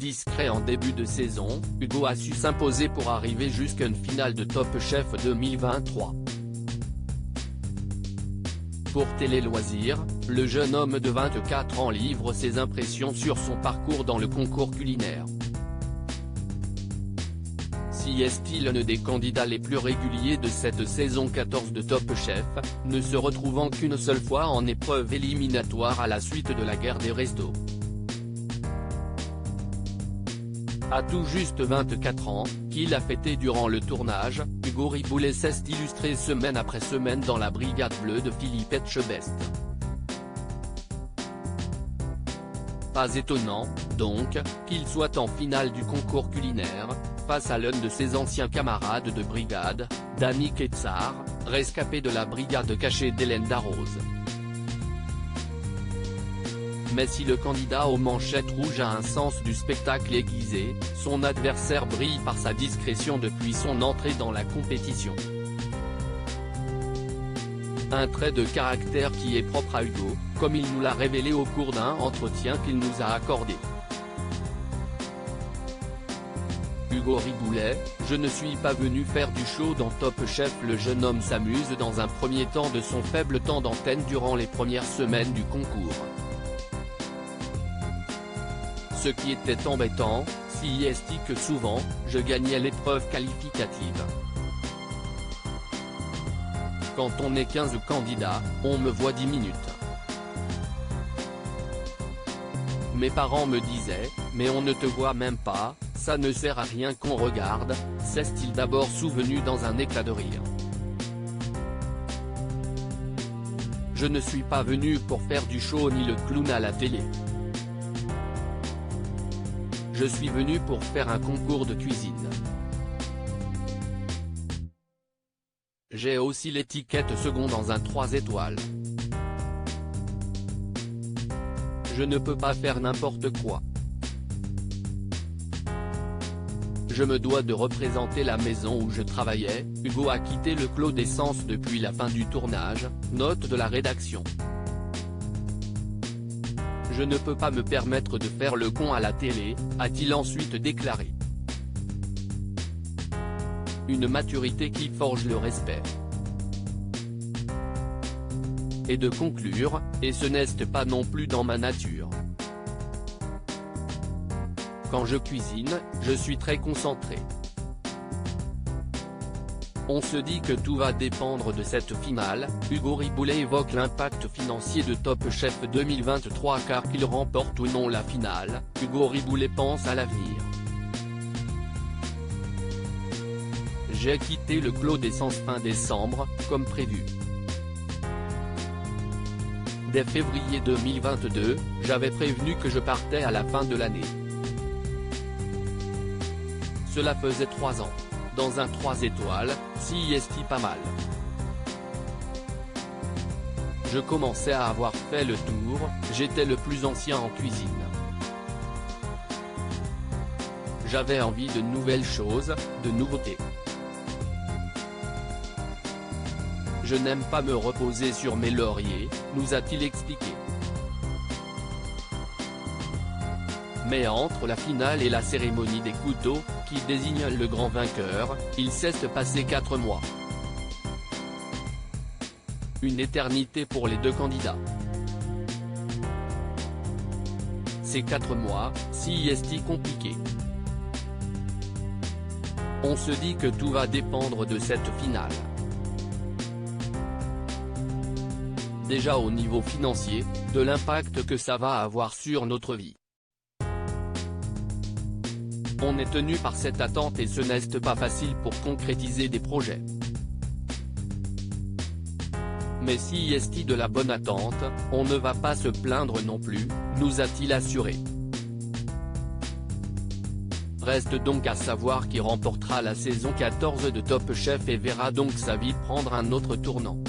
Discret en début de saison, Hugo a su s'imposer pour arriver jusqu'à une finale de Top Chef 2023. Pour Télé Loisirs, le jeune homme de 24 ans livre ses impressions sur son parcours dans le concours culinaire. Si est-il l'un des candidats les plus réguliers de cette saison 14 de Top Chef, ne se retrouvant qu'une seule fois en épreuve éliminatoire à la suite de la guerre des restos. À tout juste 24 ans, qu'il a fêté durant le tournage, Hugo Riboulet cesse d'illustrer semaine après semaine dans la Brigade Bleue de Philippe Etchebest. Pas étonnant, donc, qu'il soit en finale du concours culinaire, face à l'un de ses anciens camarades de brigade, Danny Quetzar, rescapé de la brigade cachée d'Hélène Darroze. Mais si le candidat aux manchettes rouges a un sens du spectacle aiguisé, son adversaire brille par sa discrétion depuis son entrée dans la compétition. Un trait de caractère qui est propre à Hugo, comme il nous l'a révélé au cours d'un entretien qu'il nous a accordé. Hugo Riboulet, je ne suis pas venu faire du show dans Top Chef. Le jeune homme s'amuse dans un premier temps de son faible temps d'antenne durant les premières semaines du concours. Ce qui était embêtant, si est que souvent, je gagnais l'épreuve qualificative. Quand on est 15 candidats, on me voit 10 minutes. Mes parents me disaient, mais on ne te voit même pas, ça ne sert à rien qu'on regarde, s'est-il d'abord souvenu dans un éclat de rire. Je ne suis pas venu pour faire du show ni le clown à la télé. Je suis venu pour faire un concours de cuisine. J'ai aussi l'étiquette second dans un 3 étoiles. Je ne peux pas faire n'importe quoi. Je me dois de représenter la maison où je travaillais. Hugo a quitté le Clos d'Essence depuis la fin du tournage, note de la rédaction. Je ne peux pas me permettre de faire le con à la télé, a-t-il ensuite déclaré. Une maturité qui forge le respect. Et de conclure, et ce n'est pas non plus dans ma nature. Quand je cuisine, je suis très concentré. On se dit que tout va dépendre de cette finale. Hugo Riboulet évoque l'impact financier de Top Chef 2023 car qu'il remporte ou non la finale, Hugo Riboulet pense à l'avenir. J'ai quitté le Clos d'Essence fin décembre, comme prévu. Dès février 2022, j'avais prévenu que je partais à la fin de l'année. Cela faisait 3 ans. Dans un 3 étoiles, si est pas mal. Je commençais à avoir fait le tour, j'étais le plus ancien en cuisine. J'avais envie de nouvelles choses, de nouveautés. Je n'aime pas me reposer sur mes lauriers, nous a-t-il expliqué. Mais entre la finale et la cérémonie des couteaux, qui désigne le grand vainqueur, il s'est passé 4 mois. Une éternité pour les deux candidats. Ces 4 mois, si est compliqué. On se dit que tout va dépendre de cette finale. Déjà au niveau financier, de l'impact que ça va avoir sur notre vie. On est tenu par cette attente et ce n'est pas facile pour concrétiser des projets. Mais si est de la bonne attente, on ne va pas se plaindre non plus, nous a-t-il assuré. Reste donc à savoir qui remportera la saison 14 de Top Chef et verra donc sa vie prendre un autre tournant.